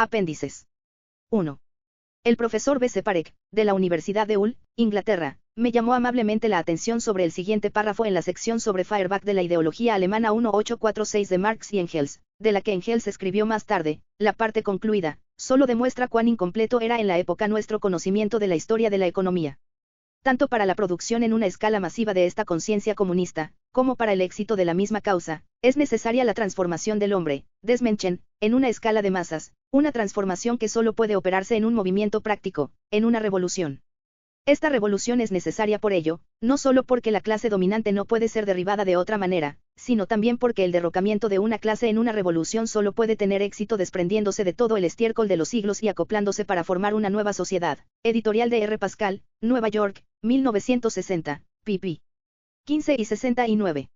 Apéndices. 1. El profesor B. Separek, de la Universidad de Hull, Inglaterra, me llamó amablemente la atención sobre el siguiente párrafo en la sección sobre Feuerbach de la ideología alemana 1846 de Marx y Engels, de la que Engels escribió más tarde. La parte concluida, solo demuestra cuán incompleto era en la época nuestro conocimiento de la historia de la economía. Tanto para la producción en una escala masiva de esta conciencia comunista, como para el éxito de la misma causa, es necesaria la transformación del hombre, des Menschen, en una escala de masas, una transformación que solo puede operarse en un movimiento práctico, en una revolución. Esta revolución es necesaria por ello, no solo porque la clase dominante no puede ser derribada de otra manera, sino también porque el derrocamiento de una clase en una revolución solo puede tener éxito desprendiéndose de todo el estiércol de los siglos y acoplándose para formar una nueva sociedad. Editorial de R. Pascal, Nueva York, 1960, pp. 15 y 69.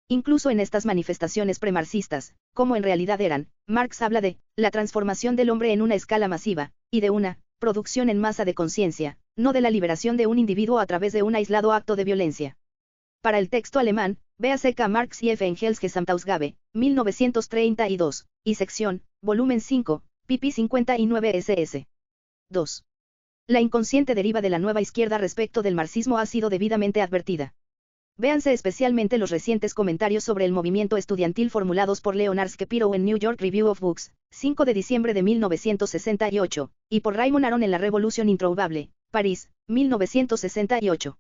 Incluso en estas manifestaciones premarxistas, como en realidad eran, Marx habla de la transformación del hombre en una escala masiva, y de una producción en masa de conciencia, no de la liberación de un individuo a través de un aislado acto de violencia. Para el texto alemán, véase K. Marx y F. Engels Gesamtausgabe, 1932, y sección, volumen 5, pp. 59 ss. 2. La inconsciente deriva de la nueva izquierda respecto del marxismo ha sido debidamente advertida. Véanse especialmente los recientes comentarios sobre el movimiento estudiantil formulados por Leonard Shapiro en New York Review of Books, 5 de diciembre de 1968, y por Raymond Aron en La Revolución Introuvable, París, 1968.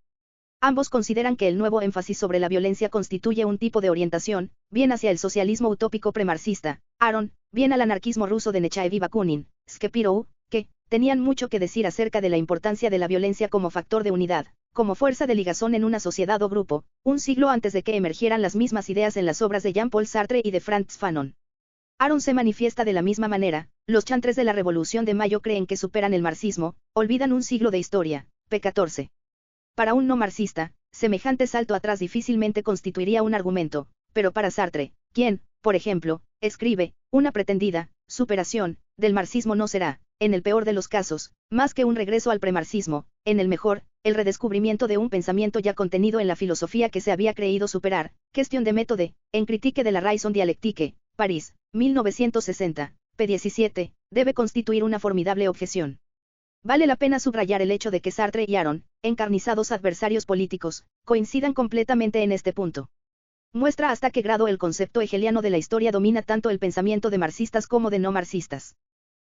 Ambos consideran que el nuevo énfasis sobre la violencia constituye un tipo de orientación, bien hacia el socialismo utópico premarxista, Aron, bien al anarquismo ruso de Nechayev y Bakunin, Shapiro, que tenían mucho que decir acerca de la importancia de la violencia como factor de unidad, como fuerza de ligazón en una sociedad o grupo, un siglo antes de que emergieran las mismas ideas en las obras de Jean-Paul Sartre y de Frantz Fanon. Aron se manifiesta de la misma manera: los chantres de la Revolución de Mayo creen que superan el marxismo, olvidan un siglo de historia, p. 14. Para un no marxista, semejante salto atrás difícilmente constituiría un argumento, pero para Sartre, quien, por ejemplo, escribe, una pretendida superación del marxismo no será, en el peor de los casos, más que un regreso al premarxismo, en el mejor, el redescubrimiento de un pensamiento ya contenido en la filosofía que se había creído superar. Cuestión de método, en Critique de la Raison Dialectique, París, 1960, p. 17, debe constituir una formidable objeción. Vale la pena subrayar el hecho de que Sartre y Aron, encarnizados adversarios políticos, coincidan completamente en este punto. Muestra hasta qué grado el concepto hegeliano de la historia domina tanto el pensamiento de marxistas como de no marxistas.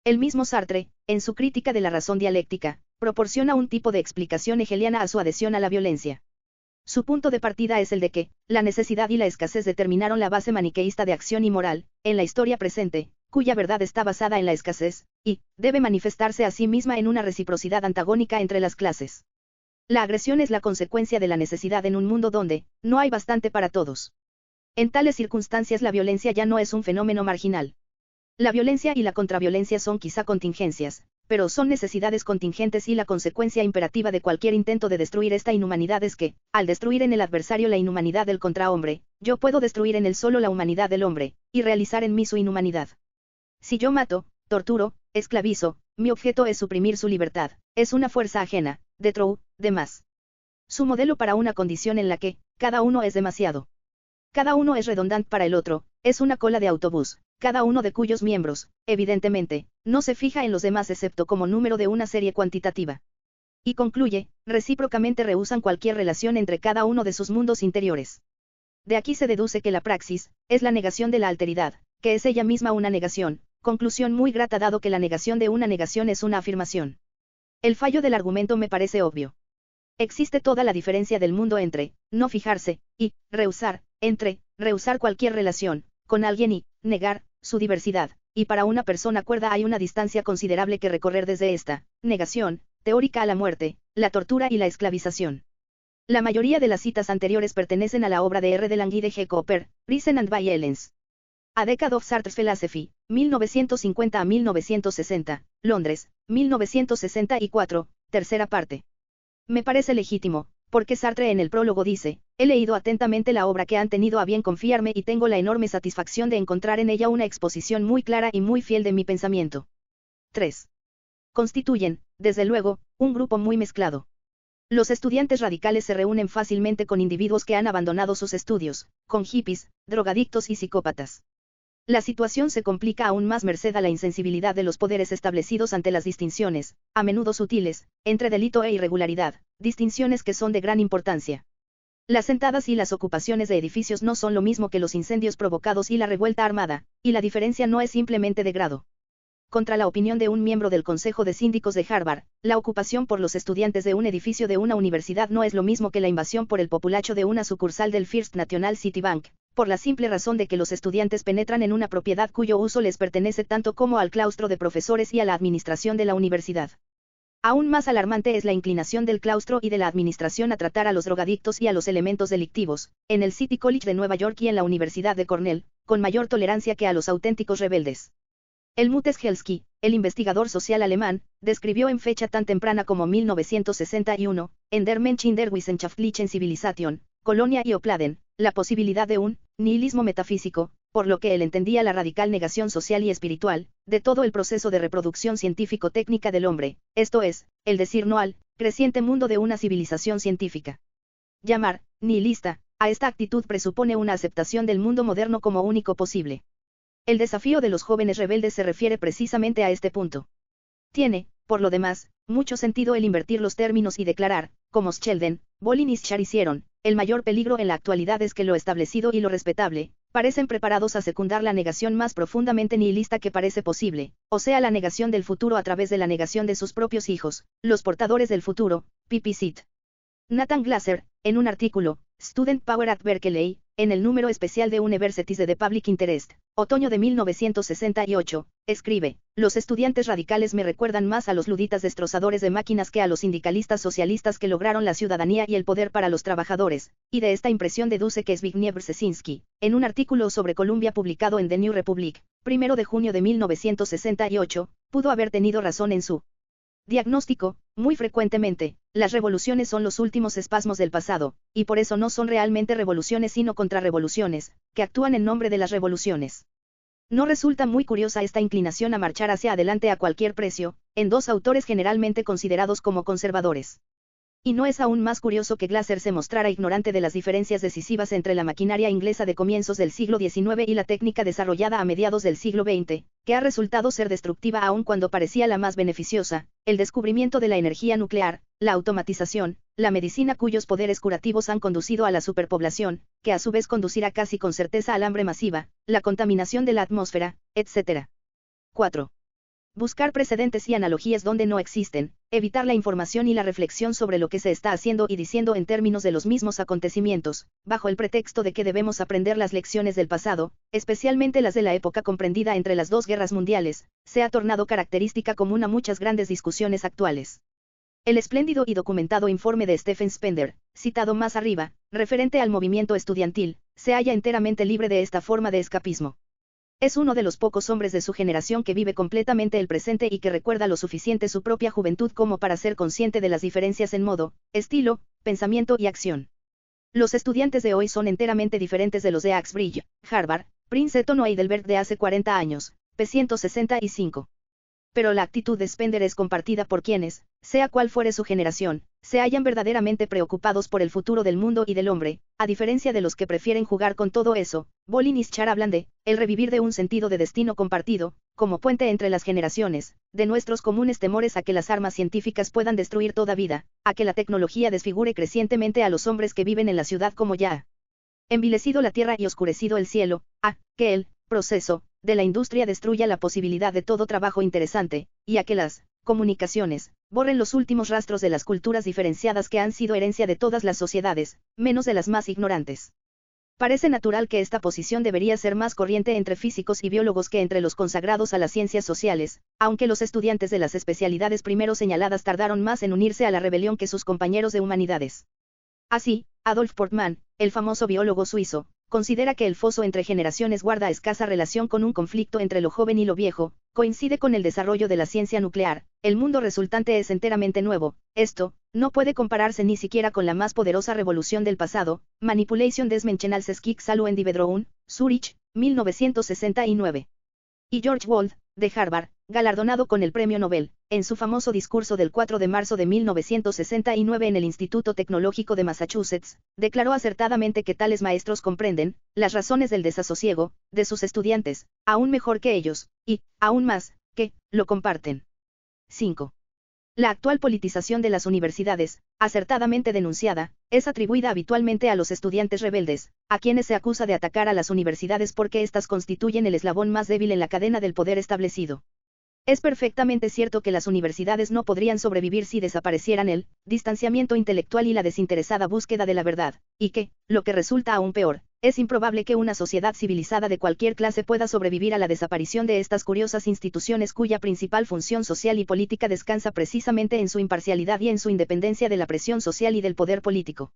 El mismo Sartre, en su crítica de la razón dialéctica, proporciona un tipo de explicación hegeliana a su adhesión a la violencia. Su punto de partida es el de que, la necesidad y la escasez determinaron la base maniqueísta de acción y moral, en la historia presente, cuya verdad está basada en la escasez, y debe manifestarse a sí misma en una reciprocidad antagónica entre las clases. La agresión es la consecuencia de la necesidad en un mundo donde no hay bastante para todos. En tales circunstancias la violencia ya no es un fenómeno marginal. La violencia y la contraviolencia son quizá contingencias, pero son necesidades contingentes y la consecuencia imperativa de cualquier intento de destruir esta inhumanidad es que, al destruir en el adversario la inhumanidad del contrahombre, yo puedo destruir en él solo la humanidad del hombre, y realizar en mí su inhumanidad. Si yo mato, torturo, esclavizo, mi objeto es suprimir su libertad, es una fuerza ajena, de trou, de más. Su modelo para una condición en la que, cada uno es demasiado. Cada uno es redundante para el otro, es una cola de autobús, cada uno de cuyos miembros, evidentemente, no se fija en los demás excepto como número de una serie cuantitativa. Y concluye, recíprocamente rehúsan cualquier relación entre cada uno de sus mundos interiores. De aquí se deduce que la praxis, es la negación de la alteridad, que es ella misma una negación, conclusión muy grata dado que la negación de una negación es una afirmación. El fallo del argumento me parece obvio. Existe toda la diferencia del mundo entre, no fijarse, y, rehusar, entre, rehusar cualquier relación, con alguien y, negar, su diversidad, y para una persona cuerda hay una distancia considerable que recorrer desde esta, negación, teórica a la muerte, la tortura y la esclavización. La mayoría de las citas anteriores pertenecen a la obra de R. de Lange y de G. Cooper, Reason and Violence. A Decade of Sartre's Philosophy, 1950 a 1960, Londres, 1964, tercera parte. Me parece legítimo, porque Sartre en el prólogo dice, he leído atentamente la obra que han tenido a bien confiarme y tengo la enorme satisfacción de encontrar en ella una exposición muy clara y muy fiel de mi pensamiento. 3. Constituyen, desde luego, un grupo muy mezclado. Los estudiantes radicales se reúnen fácilmente con individuos que han abandonado sus estudios, con hippies, drogadictos y psicópatas. La situación se complica aún más merced a la insensibilidad de los poderes establecidos ante las distinciones, a menudo sutiles, entre delito e irregularidad, distinciones que son de gran importancia. Las sentadas y las ocupaciones de edificios no son lo mismo que los incendios provocados y la revuelta armada, y la diferencia no es simplemente de grado. Contra la opinión de un miembro del Consejo de Síndicos de Harvard, la ocupación por los estudiantes de un edificio de una universidad no es lo mismo que la invasión por el populacho de una sucursal del First National City Bank, por la simple razón de que los estudiantes penetran en una propiedad cuyo uso les pertenece tanto como al claustro de profesores y a la administración de la universidad. Aún más alarmante es la inclinación del claustro y de la administración a tratar a los drogadictos y a los elementos delictivos, en el City College de Nueva York y en la Universidad de Cornell, con mayor tolerancia que a los auténticos rebeldes. Helmut Schelsky, el investigador social alemán, describió en fecha tan temprana como 1961, en Der Mensch in der wissenschaftlichen Zivilisation, Colonia y Opladen, la posibilidad de un nihilismo metafísico, por lo que él entendía la radical negación social y espiritual, de todo el proceso de reproducción científico-técnica del hombre, esto es, el decir no al creciente mundo de una civilización científica. Llamar nihilista a esta actitud presupone una aceptación del mundo moderno como único posible. El desafío de los jóvenes rebeldes se refiere precisamente a este punto. Tiene, por lo demás, mucho sentido el invertir los términos y declarar, como Sheldon, Bolin y Schar hicieron, el mayor peligro en la actualidad es que lo establecido y lo respetable, parecen preparados a secundar la negación más profundamente nihilista que parece posible, o sea la negación del futuro a través de la negación de sus propios hijos, los portadores del futuro, P.P. Nathan Glaser, en un artículo, Student Power at Berkeley, en el número especial de Universities de The Public Interest, otoño de 1968, escribe, los estudiantes radicales me recuerdan más a los luditas destrozadores de máquinas que a los sindicalistas socialistas que lograron la ciudadanía y el poder para los trabajadores, y de esta impresión deduce que Zbigniew Brzezinski, en un artículo sobre Columbia publicado en The New Republic, 1 de junio de 1968, pudo haber tenido razón en su diagnóstico. Muy frecuentemente, las revoluciones son los últimos espasmos del pasado, y por eso no son realmente revoluciones sino contrarrevoluciones, que actúan en nombre de las revoluciones. ¿No resulta muy curiosa esta inclinación a marchar hacia adelante a cualquier precio, en dos autores generalmente considerados como conservadores? Y no es aún más curioso que Glaser se mostrara ignorante de las diferencias decisivas entre la maquinaria inglesa de comienzos del siglo XIX y la técnica desarrollada a mediados del siglo XX, que ha resultado ser destructiva aun cuando parecía la más beneficiosa, el descubrimiento de la energía nuclear, la automatización, la medicina cuyos poderes curativos han conducido a la superpoblación, que a su vez conducirá casi con certeza al hambre masiva, la contaminación de la atmósfera, etc. 4. Buscar precedentes y analogías donde no existen, evitar la información y la reflexión sobre lo que se está haciendo y diciendo en términos de los mismos acontecimientos, bajo el pretexto de que debemos aprender las lecciones del pasado, especialmente las de la época comprendida entre las dos guerras mundiales, se ha tornado característica común a muchas grandes discusiones actuales. El espléndido y documentado informe de Stephen Spender, citado más arriba, referente al movimiento estudiantil, se halla enteramente libre de esta forma de escapismo. Es uno de los pocos hombres de su generación que vive completamente el presente y que recuerda lo suficiente su propia juventud como para ser consciente de las diferencias en modo, estilo, pensamiento y acción. Los estudiantes de hoy son enteramente diferentes de los de Axbridge, Harvard, Princeton o Heidelberg de hace 40 años, p. 165. Pero la actitud de Spender es compartida por quienes, sea cual fuere su generación, se hallan verdaderamente preocupados por el futuro del mundo y del hombre, a diferencia de los que prefieren jugar con todo eso. Bolin y Schar hablan de el revivir de un sentido de destino compartido, como puente entre las generaciones, de nuestros comunes temores a que las armas científicas puedan destruir toda vida, a que la tecnología desfigure crecientemente a los hombres que viven en la ciudad como ya ha envilecido la tierra y oscurecido el cielo, a que el proceso de la industria destruya la posibilidad de todo trabajo interesante, y a que las comunicaciones borren los últimos rastros de las culturas diferenciadas que han sido herencia de todas las sociedades, menos de las más ignorantes. Parece natural que esta posición debería ser más corriente entre físicos y biólogos que entre los consagrados a las ciencias sociales, aunque los estudiantes de las especialidades primero señaladas tardaron más en unirse a la rebelión que sus compañeros de humanidades. Así, Adolf Portmann, el famoso biólogo suizo, considera que el foso entre generaciones guarda escasa relación con un conflicto entre lo joven y lo viejo, coincide con el desarrollo de la ciencia nuclear, el mundo resultante es enteramente nuevo, esto, no puede compararse ni siquiera con la más poderosa revolución del pasado, Manipulation des Menschenalses Salu en die Bedrohung, Zurich, 1969. Y George Wald, de Harvard, galardonado con el Premio Nobel, en su famoso discurso del 4 de marzo de 1969 en el Instituto Tecnológico de Massachusetts, declaró acertadamente que tales maestros comprenden las razones del desasosiego de sus estudiantes, aún mejor que ellos, y, aún más, que lo comparten. 5. La actual politización de las universidades, acertadamente denunciada, es atribuida habitualmente a los estudiantes rebeldes, a quienes se acusa de atacar a las universidades porque éstas constituyen el eslabón más débil en la cadena del poder establecido. Es perfectamente cierto que las universidades no podrían sobrevivir si desaparecieran el distanciamiento intelectual y la desinteresada búsqueda de la verdad, y que, lo que resulta aún peor, es improbable que una sociedad civilizada de cualquier clase pueda sobrevivir a la desaparición de estas curiosas instituciones cuya principal función social y política descansa precisamente en su imparcialidad y en su independencia de la presión social y del poder político.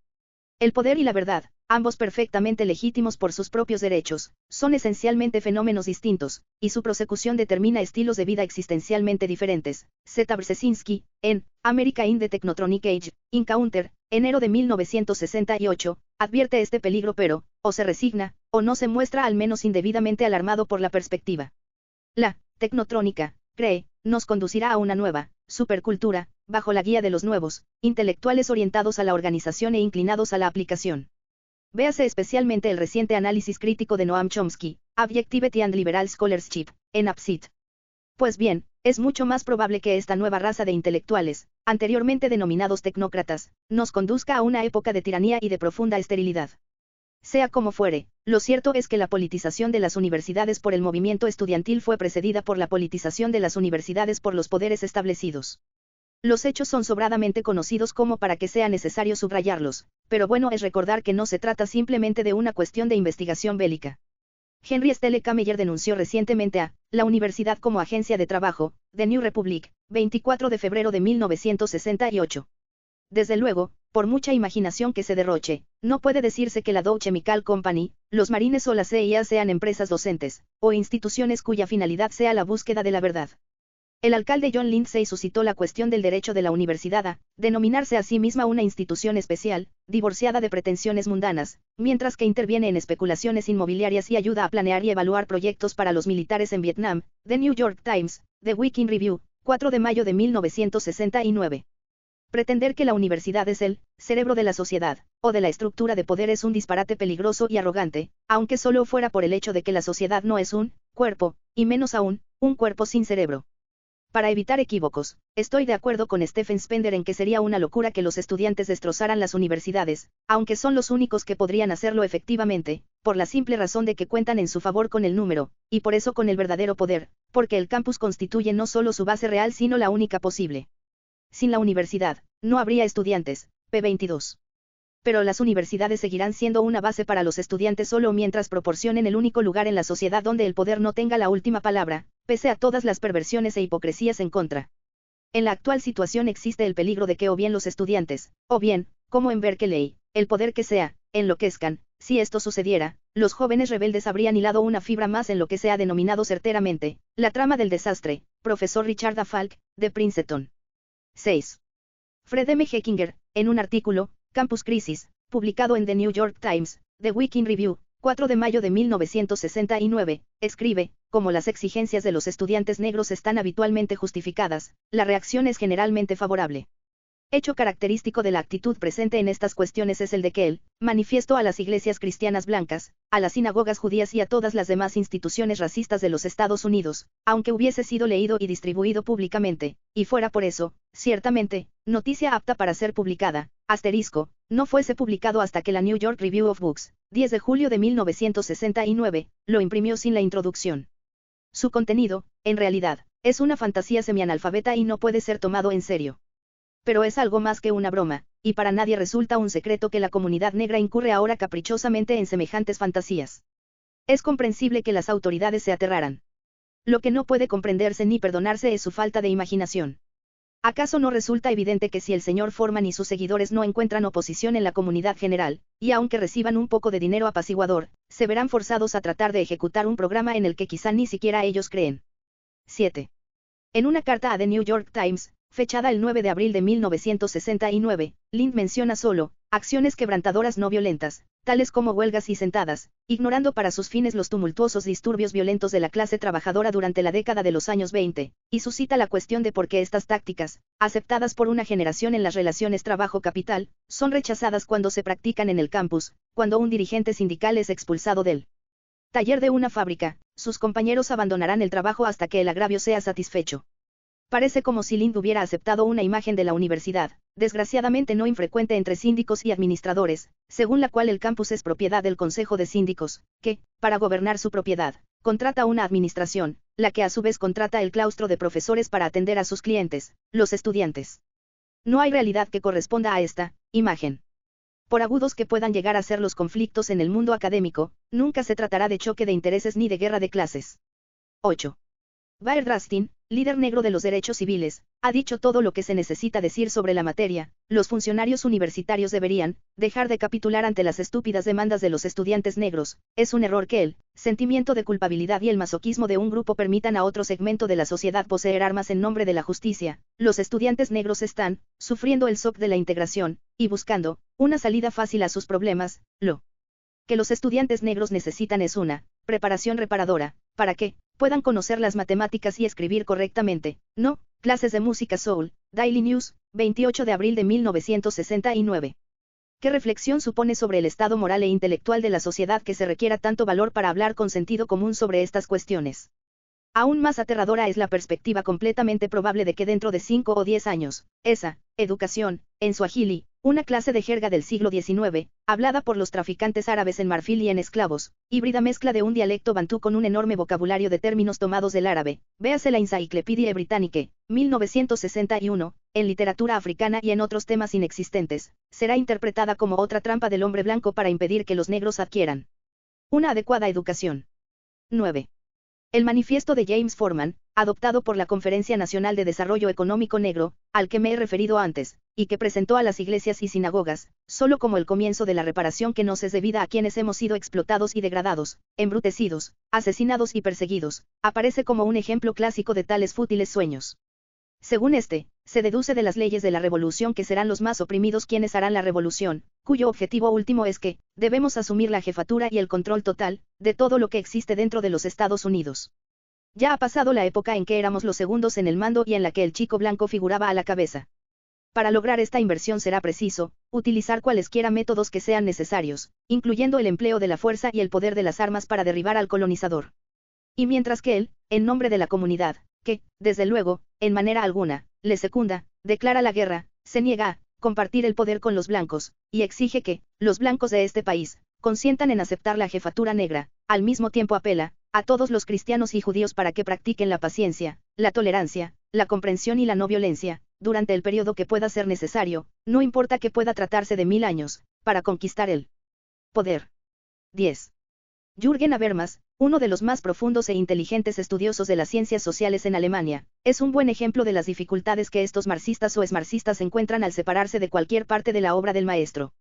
El poder y la verdad, ambos perfectamente legítimos por sus propios derechos, son esencialmente fenómenos distintos, y su prosecución determina estilos de vida existencialmente diferentes. Z. Brzezinski, en America in the Technotronic Age, Encounter, enero de 1968, advierte este peligro pero, o se resigna, o no se muestra al menos indebidamente alarmado por la perspectiva. La tecnotrónica, cree, nos conducirá a una nueva supercultura, bajo la guía de los nuevos intelectuales orientados a la organización e inclinados a la aplicación. Véase especialmente el reciente análisis crítico de Noam Chomsky, Objectivity and Liberal Scholarship, en Upset. Pues bien, es mucho más probable que esta nueva raza de intelectuales, anteriormente denominados tecnócratas, nos conduzca a una época de tiranía y de profunda esterilidad. Sea como fuere, lo cierto es que la politización de las universidades por el movimiento estudiantil fue precedida por la politización de las universidades por los poderes establecidos. Los hechos son sobradamente conocidos como para que sea necesario subrayarlos, pero bueno es recordar que no se trata simplemente de una cuestión de investigación bélica. Henry Stelle Kameyer denunció recientemente a la universidad como agencia de trabajo, The New Republic, 24 de febrero de 1968. Desde luego, por mucha imaginación que se derroche, no puede decirse que la Dow Chemical Company, los Marines o la CIA sean empresas docentes, o instituciones cuya finalidad sea la búsqueda de la verdad. El alcalde John Lindsay suscitó la cuestión del derecho de la universidad a denominarse a sí misma una institución especial, divorciada de pretensiones mundanas, mientras que interviene en especulaciones inmobiliarias y ayuda a planear y evaluar proyectos para los militares en Vietnam. The New York Times, The Week in Review, 4 de mayo de 1969. Pretender que la universidad es el cerebro de la sociedad, o de la estructura de poder es un disparate peligroso y arrogante, aunque solo fuera por el hecho de que la sociedad no es un cuerpo, y menos aún, un cuerpo sin cerebro. Para evitar equívocos, estoy de acuerdo con Stephen Spender en que sería una locura que los estudiantes destrozaran las universidades, aunque son los únicos que podrían hacerlo efectivamente, por la simple razón de que cuentan en su favor con el número, y por eso con el verdadero poder, porque el campus constituye no solo su base real sino la única posible. Sin la universidad, no habría estudiantes, p. 22. Pero las universidades seguirán siendo una base para los estudiantes solo mientras proporcionen el único lugar en la sociedad donde el poder no tenga la última palabra, pese a todas las perversiones e hipocresías en contra. En la actual situación existe el peligro de que o bien los estudiantes, o bien, como en Berkeley, el poder que sea, enloquezcan. Si esto sucediera, los jóvenes rebeldes habrían hilado una fibra más en lo que se ha denominado certeramente la trama del desastre. Profesor Richard A. Falk, de Princeton. 6. Fred M. Heckinger, en un artículo, Campus Crisis, publicado en The New York Times, The Week in Review, 4 de mayo de 1969, escribe, como las exigencias de los estudiantes negros están habitualmente justificadas, la reacción es generalmente favorable. Hecho característico de la actitud presente en estas cuestiones es el de que el manifiesto a las iglesias cristianas blancas, a las sinagogas judías y a todas las demás instituciones racistas de los Estados Unidos, aunque hubiese sido leído y distribuido públicamente, y fuera por eso, ciertamente, noticia apta para ser publicada, no fuese publicado hasta que la New York Review of Books, 10 de julio de 1969, lo imprimió sin la introducción. Su contenido, en realidad, es una fantasía semianalfabeta y no puede ser tomado en serio. Pero es algo más que una broma, y para nadie resulta un secreto que la comunidad negra incurre ahora caprichosamente en semejantes fantasías. Es comprensible que las autoridades se aterraran. Lo que no puede comprenderse ni perdonarse es su falta de imaginación. ¿Acaso no resulta evidente que si el señor Foreman y sus seguidores no encuentran oposición en la comunidad general, y aunque reciban un poco de dinero apaciguador, se verán forzados a tratar de ejecutar un programa en el que quizá ni siquiera ellos creen? 7. En una carta a The New York Times, fechada el 9 de abril de 1969, Lind menciona solo acciones quebrantadoras no violentas, tales como huelgas y sentadas, ignorando para sus fines los tumultuosos disturbios violentos de la clase trabajadora durante la década de los años 20, y suscita la cuestión de por qué estas tácticas, aceptadas por una generación en las relaciones trabajo-capital, son rechazadas cuando se practican en el campus, cuando un dirigente sindical es expulsado del taller de una fábrica, sus compañeros abandonarán el trabajo hasta que el agravio sea satisfecho. Parece como si Lind hubiera aceptado una imagen de la universidad, desgraciadamente no infrecuente entre síndicos y administradores, según la cual el campus es propiedad del Consejo de Síndicos, que, para gobernar su propiedad, contrata una administración, la que a su vez contrata el claustro de profesores para atender a sus clientes, los estudiantes. No hay realidad que corresponda a esta imagen. Por agudos que puedan llegar a ser los conflictos en el mundo académico, nunca se tratará de choque de intereses ni de guerra de clases. 8. Bayard Rustin, líder negro de los derechos civiles, ha dicho todo lo que se necesita decir sobre la materia. Los funcionarios universitarios deberían dejar de capitular ante las estúpidas demandas de los estudiantes negros. Es un error que el sentimiento de culpabilidad y el masoquismo de un grupo permitan a otro segmento de la sociedad poseer armas en nombre de la justicia. Los estudiantes negros están sufriendo el shock de la integración y buscando una salida fácil a sus problemas. Lo que los estudiantes negros necesitan es una preparación reparadora, para que puedan conocer las matemáticas y escribir correctamente, no clases de música soul. Daily News, 28 de abril de 1969. ¿Qué reflexión supone sobre el estado moral e intelectual de la sociedad que se requiera tanto valor para hablar con sentido común sobre estas cuestiones? Aún más aterradora es la perspectiva completamente probable de que dentro de 5 o 10 años, esa educación, en Swahili, una clase de jerga del siglo XIX, hablada por los traficantes árabes en marfil y en esclavos, híbrida mezcla de un dialecto bantú con un enorme vocabulario de términos tomados del árabe, véase la Encyclopédie Britannique, 1961, en literatura africana y en otros temas inexistentes, será interpretada como otra trampa del hombre blanco para impedir que los negros adquieran una adecuada educación. 9. El manifiesto de James Forman, adoptado por la Conferencia Nacional de Desarrollo Económico Negro, al que me he referido antes, y que presentó a las iglesias y sinagogas, solo como el comienzo de la reparación que nos es debida a quienes hemos sido explotados y degradados, embrutecidos, asesinados y perseguidos, aparece como un ejemplo clásico de tales fútiles sueños. Según este, se deduce de las leyes de la revolución que serán los más oprimidos quienes harán la revolución, cuyo objetivo último es que, debemos asumir la jefatura y el control total, de todo lo que existe dentro de los Estados Unidos. Ya ha pasado la época en que éramos los segundos en el mando y en la que el chico blanco figuraba a la cabeza. Para lograr esta inversión será preciso utilizar cualesquiera métodos que sean necesarios, incluyendo el empleo de la fuerza y el poder de las armas para derribar al colonizador. Y mientras que él, en nombre de la comunidad, que, desde luego, en manera alguna, le secunda, declara la guerra, se niega a compartir el poder con los blancos, y exige que los blancos de este país consientan en aceptar la jefatura negra, al mismo tiempo apela a todos los cristianos y judíos para que practiquen la paciencia, la tolerancia, la comprensión y la no violencia, durante el periodo que pueda ser necesario, no importa que pueda tratarse de 1000 años, para conquistar el poder. 10. Jürgen Habermas, uno de los más profundos e inteligentes estudiosos de las ciencias sociales en Alemania, es un buen ejemplo de las dificultades que estos marxistas o esmarxistas encuentran al separarse de cualquier parte de la obra del maestro.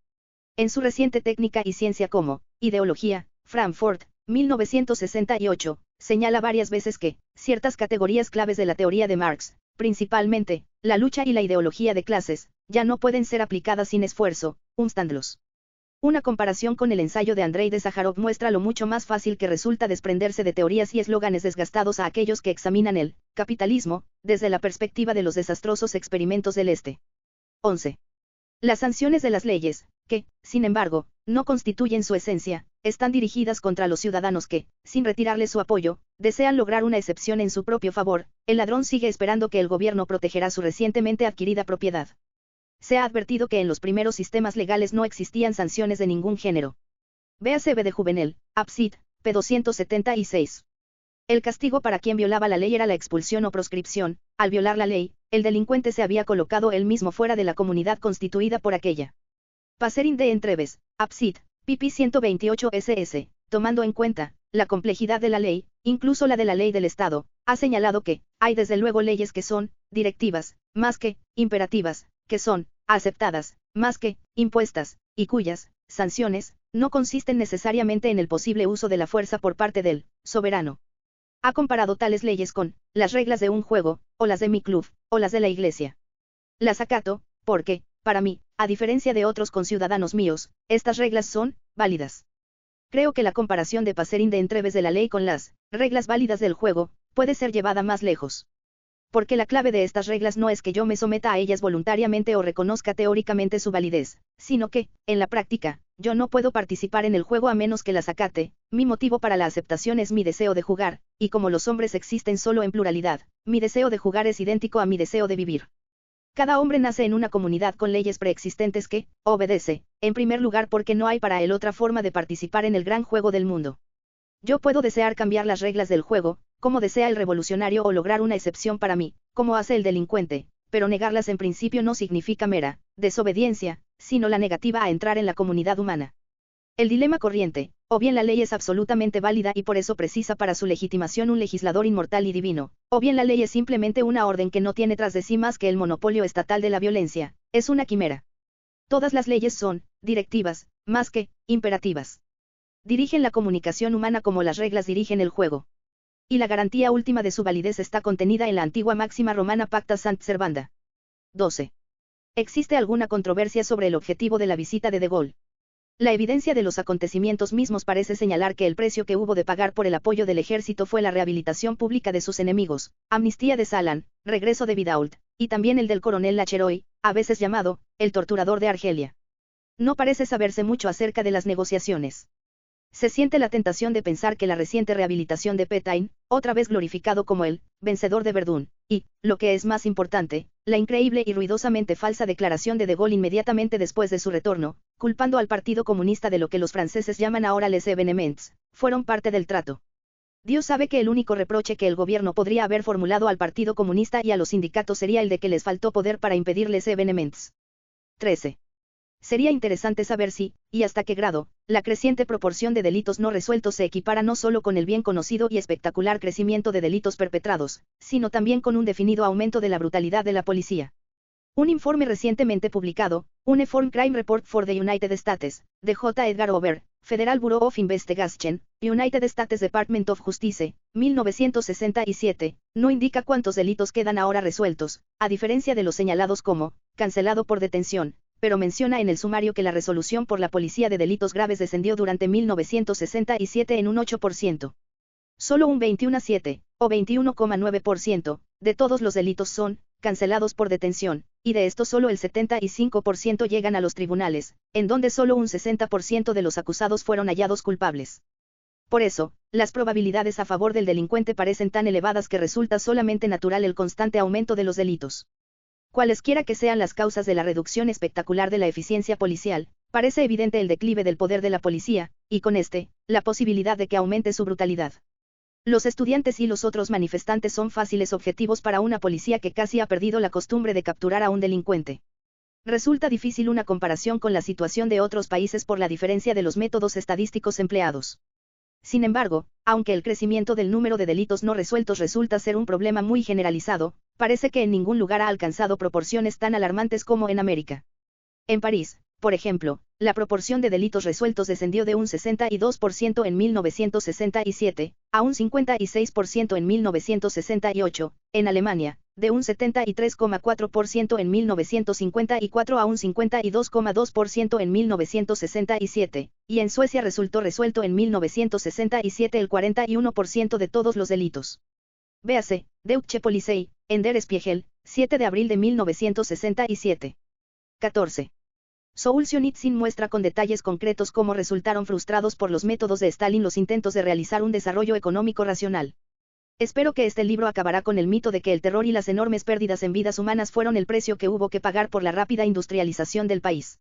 En su reciente Técnica y Ciencia como Ideología, Frankfurt, 1968, señala varias veces que ciertas categorías claves de la teoría de Marx, principalmente la lucha y la ideología de clases, ya no pueden ser aplicadas sin esfuerzo, umstandlos. Una comparación con el ensayo de Andrei de Sájarov muestra lo mucho más fácil que resulta desprenderse de teorías y eslóganes desgastados a aquellos que examinan el capitalismo desde la perspectiva de los desastrosos experimentos del Este. 11. Las sanciones de las leyes, que, sin embargo, no constituyen su esencia, están dirigidas contra los ciudadanos que, sin retirarles su apoyo, desean lograr una excepción en su propio favor. El ladrón sigue esperando que el gobierno protegerá su recientemente adquirida propiedad. Se ha advertido que en los primeros sistemas legales no existían sanciones de ningún género. Véase B. de Juvenel, Absit, p. 276. El castigo para quien violaba la ley era la expulsión o proscripción. Al violar la ley, el delincuente se había colocado él mismo fuera de la comunidad constituida por aquella. Passerin de Entreves, Absit, pp. 128 ss, tomando en cuenta la complejidad de la ley, incluso la de la ley del Estado, ha señalado que hay desde luego leyes que son directivas, más que imperativas, que son aceptadas, más que impuestas, y cuyas sanciones no consisten necesariamente en el posible uso de la fuerza por parte del soberano. Ha comparado tales leyes con las reglas de un juego, o las de mi club, o las de la iglesia. Las acato, porque, para mí, a diferencia de otros conciudadanos míos, estas reglas son válidas. Creo que la comparación de Passerin de entreves de la ley con las reglas válidas del juego puede ser llevada más lejos. Porque la clave de estas reglas no es que yo me someta a ellas voluntariamente o reconozca teóricamente su validez, sino que, en la práctica, yo no puedo participar en el juego a menos que las acate. Mi motivo para la aceptación es mi deseo de jugar, y como los hombres existen solo en pluralidad, mi deseo de jugar es idéntico a mi deseo de vivir. Cada hombre nace en una comunidad con leyes preexistentes que obedece, en primer lugar porque no hay para él otra forma de participar en el gran juego del mundo. Yo puedo desear cambiar las reglas del juego, como desea el revolucionario, o lograr una excepción para mí, como hace el delincuente, pero negarlas en principio no significa mera desobediencia, sino la negativa a entrar en la comunidad humana. El dilema corriente, o bien la ley es absolutamente válida y por eso precisa para su legitimación un legislador inmortal y divino, o bien la ley es simplemente una orden que no tiene tras de sí más que el monopolio estatal de la violencia, es una quimera. Todas las leyes son directivas, más que imperativas. Dirigen la comunicación humana como las reglas dirigen el juego. Y la garantía última de su validez está contenida en la antigua máxima romana Pacta Sant Servanda. 12. ¿Existe alguna controversia sobre el objetivo de la visita de De Gaulle? La evidencia de los acontecimientos mismos parece señalar que el precio que hubo de pagar por el apoyo del ejército fue la rehabilitación pública de sus enemigos, amnistía de Salan, regreso de Vidault, y también el del coronel Lacheroy, a veces llamado, el torturador de Argelia. No parece saberse mucho acerca de las negociaciones. Se siente la tentación de pensar que la reciente rehabilitación de Pétain, otra vez glorificado como el vencedor de Verdún, y, lo que es más importante, la increíble y ruidosamente falsa declaración de De Gaulle inmediatamente después de su retorno, culpando al Partido Comunista de lo que los franceses llaman ahora les événements, fueron parte del trato. Dios sabe que el único reproche que el gobierno podría haber formulado al Partido Comunista y a los sindicatos sería el de que les faltó poder para impedir les événements. 13. Sería interesante saber si, y hasta qué grado, la creciente proporción de delitos no resueltos se equipara no solo con el bien conocido y espectacular crecimiento de delitos perpetrados, sino también con un definido aumento de la brutalidad de la policía. Un informe recientemente publicado, Uniform Crime Report for the United States, de J. Edgar Hoover, Federal Bureau of Investigation, United States Department of Justice, 1967, no indica cuántos delitos quedan ahora resueltos, a diferencia de los señalados como cancelado por detención, pero menciona en el sumario que la resolución por la policía de delitos graves descendió durante 1967 en un 8%. Solo un 21,7, o 21,9%, de todos los delitos son cancelados por detención, y de estos solo el 75% llegan a los tribunales, en donde solo un 60% de los acusados fueron hallados culpables. Por eso, las probabilidades a favor del delincuente parecen tan elevadas que resulta solamente natural el constante aumento de los delitos. Cualesquiera que sean las causas de la reducción espectacular de la eficiencia policial, parece evidente el declive del poder de la policía, y con este, la posibilidad de que aumente su brutalidad. Los estudiantes y los otros manifestantes son fáciles objetivos para una policía que casi ha perdido la costumbre de capturar a un delincuente. Resulta difícil una comparación con la situación de otros países por la diferencia de los métodos estadísticos empleados. Sin embargo, aunque el crecimiento del número de delitos no resueltos resulta ser un problema muy generalizado, parece que en ningún lugar ha alcanzado proporciones tan alarmantes como en América. En París, por ejemplo, la proporción de delitos resueltos descendió de un 62% en 1967, a un 56% en 1968, en Alemania, de un 73,4% en 1954 a un 52,2% en 1967, y en Suecia resultó resuelto en 1967 el 41% de todos los delitos. Véase, Deutsche Polizei, en Der Spiegel, 7 de abril de 1967. 14. Solzhenitsyn muestra con detalles concretos cómo resultaron frustrados por los métodos de Stalin los intentos de realizar un desarrollo económico racional. Espero que este libro acabará con el mito de que el terror y las enormes pérdidas en vidas humanas fueron el precio que hubo que pagar por la rápida industrialización del país.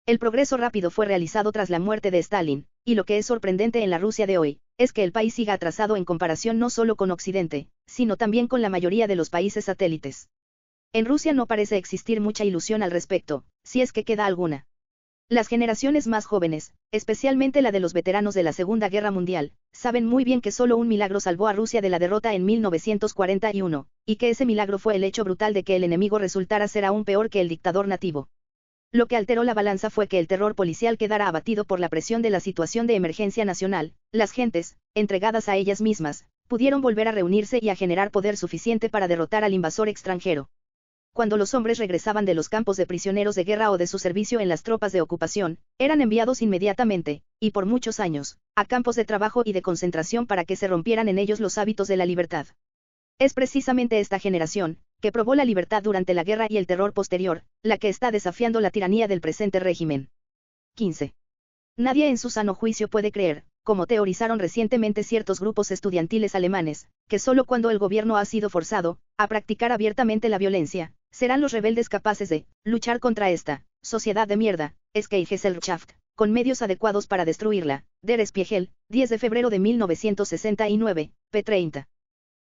El progreso rápido fue realizado tras la muerte de Stalin, y lo que es sorprendente en la Rusia de hoy, es que el país siga atrasado en comparación no solo con Occidente, sino también con la mayoría de los países satélites. En Rusia no parece existir mucha ilusión al respecto, si es que queda alguna. Las generaciones más jóvenes, especialmente la de los veteranos de la Segunda Guerra Mundial, saben muy bien que solo un milagro salvó a Rusia de la derrota en 1941, y que ese milagro fue el hecho brutal de que el enemigo resultara ser aún peor que el dictador nativo. Lo que alteró la balanza fue que el terror policial quedara abatido por la presión de la situación de emergencia nacional. Las gentes, entregadas a ellas mismas, pudieron volver a reunirse y a generar poder suficiente para derrotar al invasor extranjero. cuando los hombres regresaban de los campos de prisioneros de guerra o de su servicio en las tropas de ocupación, eran enviados inmediatamente, y por muchos años, a campos de trabajo y de concentración para que se rompieran en ellos los hábitos de la libertad. Es precisamente esta generación, que probó la libertad durante la guerra y el terror posterior, la que está desafiando la tiranía del presente régimen. 15. Nadie en su sano juicio puede creer, como teorizaron recientemente ciertos grupos estudiantiles alemanes, que solo cuando el gobierno ha sido forzado a practicar abiertamente la violencia, serán los rebeldes capaces de luchar contra esta sociedad de mierda, Gesellschaft, con medios adecuados para destruirla. Der Spiegel, 10 de febrero de 1969, p. 30.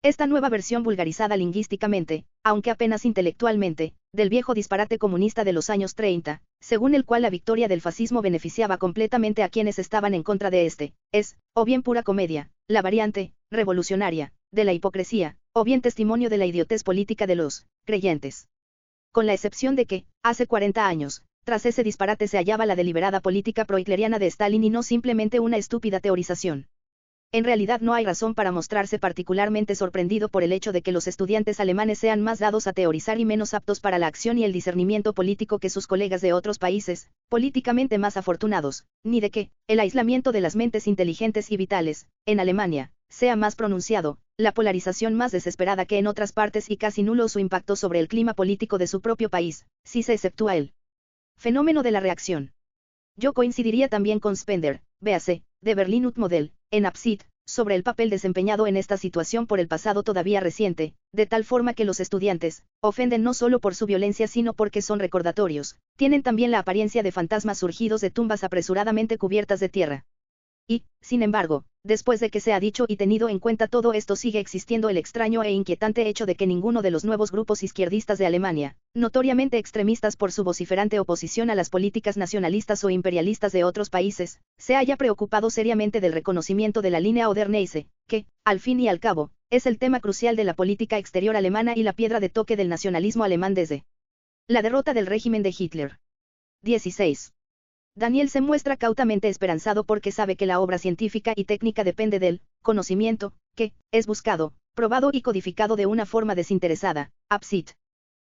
Esta nueva versión vulgarizada lingüísticamente, aunque apenas intelectualmente, del viejo disparate comunista de los años 30, según el cual la victoria del fascismo beneficiaba completamente a quienes estaban en contra de este, es, o bien pura comedia, la variante, revolucionaria, de la hipocresía, o bien testimonio de la idiotez política de los creyentes. Con la excepción de que, hace 40 años, tras ese disparate se hallaba la deliberada política prohitleriana de Stalin y no simplemente una estúpida teorización. En realidad no hay razón para mostrarse particularmente sorprendido por el hecho de que los estudiantes alemanes sean más dados a teorizar y menos aptos para la acción y el discernimiento político que sus colegas de otros países, políticamente más afortunados, ni de que, el aislamiento de las mentes inteligentes y vitales, en Alemania, sea más pronunciado, la polarización más desesperada que en otras partes y casi nulo su impacto sobre el clima político de su propio país, si se exceptúa el fenómeno de la reacción. Yo coincidiría también con Spender, véase, de Berlin ut Modell, en Absicht, sobre el papel desempeñado en esta situación por el pasado todavía reciente, de tal forma que los estudiantes, ofenden no solo por su violencia sino porque son recordatorios, tienen también la apariencia de fantasmas surgidos de tumbas apresuradamente cubiertas de tierra. Y, sin embargo, después de que se ha dicho y tenido en cuenta todo esto sigue existiendo el extraño e inquietante hecho de que ninguno de los nuevos grupos izquierdistas de Alemania, notoriamente extremistas por su vociferante oposición a las políticas nacionalistas o imperialistas de otros países, se haya preocupado seriamente del reconocimiento de la línea Oder-Neisse, que, al fin y al cabo, es el tema crucial de la política exterior alemana y la piedra de toque del nacionalismo alemán desde la derrota del régimen de Hitler. 16. Daniel se muestra cautamente esperanzado porque sabe que la obra científica y técnica depende del conocimiento, que es buscado, probado y codificado de una forma desinteresada. Absicht.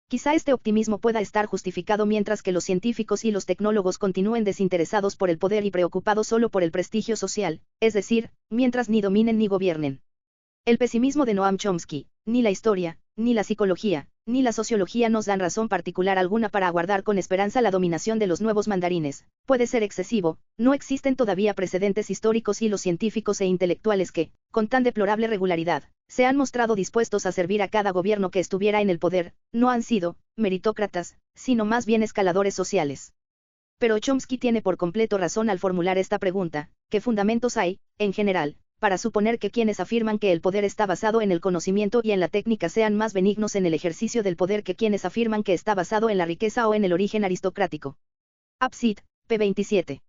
Quizá este optimismo pueda estar justificado mientras que los científicos y los tecnólogos continúen desinteresados por el poder y preocupados solo por el prestigio social, es decir, mientras ni dominen ni gobiernen. El pesimismo de Noam Chomsky, ni la historia, ni la psicología, ni la sociología nos dan razón particular alguna para aguardar con esperanza la dominación de los nuevos mandarines. Puede ser excesivo, no existen todavía precedentes históricos y los científicos e intelectuales que, con tan deplorable regularidad, se han mostrado dispuestos a servir a cada gobierno que estuviera en el poder, no han sido meritócratas, sino más bien escaladores sociales. Pero Chomsky tiene por completo razón al formular esta pregunta: ¿qué fundamentos hay, en general, para suponer que quienes afirman que el poder está basado en el conocimiento y en la técnica sean más benignos en el ejercicio del poder que quienes afirman que está basado en la riqueza o en el origen aristocrático? Absicht, p. 27.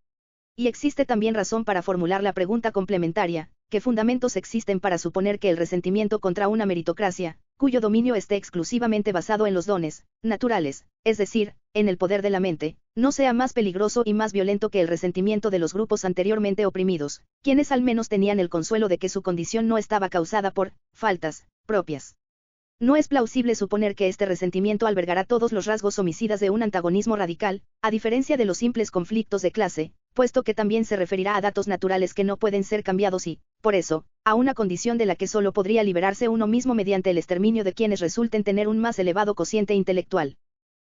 Y existe también razón para formular la pregunta complementaria: ¿qué fundamentos existen para suponer que el resentimiento contra una meritocracia, cuyo dominio esté exclusivamente basado en los dones naturales, es decir, en el poder de la mente, no sea más peligroso y más violento que el resentimiento de los grupos anteriormente oprimidos, quienes al menos tenían el consuelo de que su condición no estaba causada por faltas propias? No es plausible suponer que este resentimiento albergará todos los rasgos homicidas de un antagonismo radical, a diferencia de los simples conflictos de clase, puesto que también se referirá a datos naturales que no pueden ser cambiados y, por eso, a una condición de la que solo podría liberarse uno mismo mediante el exterminio de quienes resulten tener un más elevado cociente intelectual.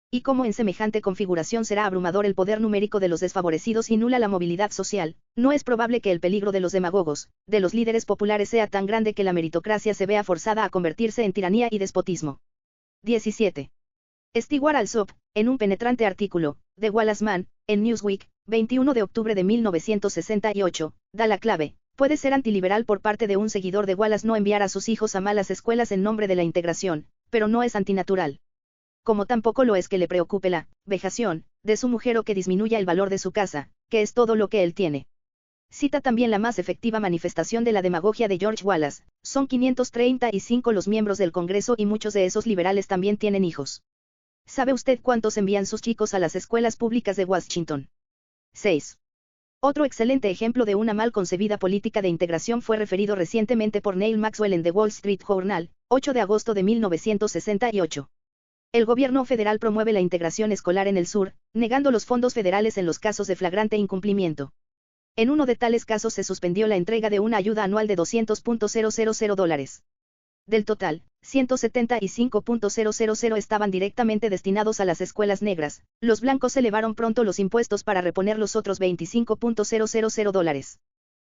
Y como en semejante configuración será abrumador el poder numérico de los desfavorecidos y nula la movilidad social, no es probable que el peligro de los demagogos, de los líderes populares sea tan grande que la meritocracia se vea forzada a convertirse en tiranía y despotismo. 17. Stewart Alsop, en un penetrante artículo, de Wallace Mann, en Newsweek, 21 de octubre de 1968, da la clave: puede ser antiliberal por parte de un seguidor de Wallace no enviar a sus hijos a malas escuelas en nombre de la integración, pero no es antinatural. Como tampoco lo es que le preocupe la vejación de su mujer o que disminuya el valor de su casa, que es todo lo que él tiene. Cita también la más efectiva manifestación de la demagogia de George Wallace: son 535 los miembros del Congreso y muchos de esos liberales también tienen hijos. ¿Sabe usted cuántos envían sus chicos a las escuelas públicas de Washington? 6. Otro excelente ejemplo de una mal concebida política de integración fue referido recientemente por Neil Maxwell en The Wall Street Journal, 8 de agosto de 1968. El gobierno federal promueve la integración escolar en el sur, negando los fondos federales en los casos de flagrante incumplimiento. En uno de tales casos se suspendió la entrega de una ayuda anual de $200.000. Del total, $175.000 estaban directamente destinados a las escuelas negras. Los blancos elevaron pronto los impuestos para reponer los otros $25.000.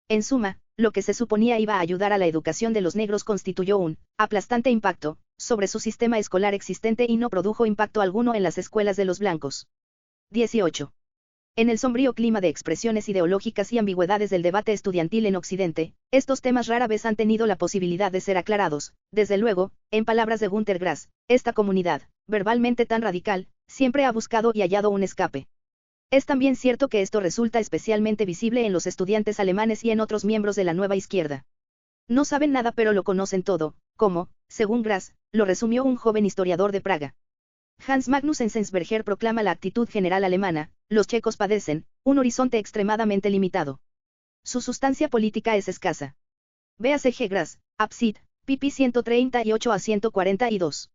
En suma, lo que se suponía iba a ayudar a la educación de los negros constituyó un aplastante impacto sobre su sistema escolar existente y no produjo impacto alguno en las escuelas de los blancos. 18. En el sombrío clima de expresiones ideológicas y ambigüedades del debate estudiantil en Occidente, estos temas rara vez han tenido la posibilidad de ser aclarados. Desde luego, en palabras de Günter Grass, esta comunidad, verbalmente tan radical, siempre ha buscado y hallado un escape. Es también cierto que esto resulta especialmente visible en los estudiantes alemanes y en otros miembros de la nueva izquierda. No saben nada pero lo conocen todo, como, según Grass, lo resumió un joven historiador de Praga. Hans Magnus Enzensberger proclama la actitud general alemana: los checos padecen un horizonte extremadamente limitado. Su sustancia política es escasa. Véase G. Grass, Absid, pp. 138 a 142.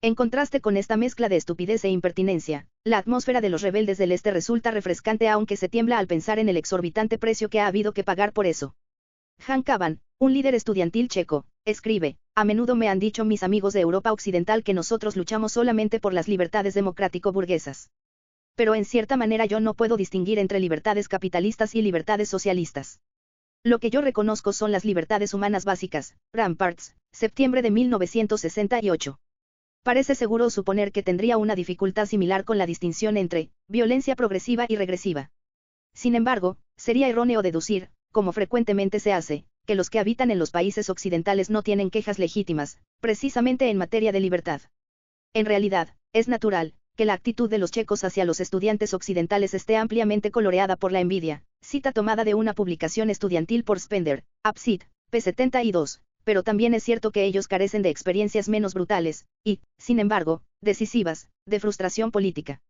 En contraste con esta mezcla de estupidez e impertinencia, la atmósfera de los rebeldes del este resulta refrescante aunque se tiembla al pensar en el exorbitante precio que ha habido que pagar por eso. Jan Kavan, un líder estudiantil checo, escribe: a menudo me han dicho mis amigos de Europa Occidental que nosotros luchamos solamente por las libertades democrático-burguesas. Pero en cierta manera yo no puedo distinguir entre libertades capitalistas y libertades socialistas. Lo que yo reconozco son las libertades humanas básicas. Ramparts, septiembre de 1968. Parece seguro suponer que tendría una dificultad similar con la distinción entre violencia progresiva y regresiva. Sin embargo, sería erróneo deducir, como frecuentemente se hace, que los que habitan en los países occidentales no tienen quejas legítimas, precisamente en materia de libertad. En realidad, es natural que la actitud de los checos hacia los estudiantes occidentales esté ampliamente coloreada por la envidia, cita tomada de una publicación estudiantil por Spender, Absid, p. 72, pero también es cierto que ellos carecen de experiencias menos brutales, y, sin embargo, decisivas, de frustración política.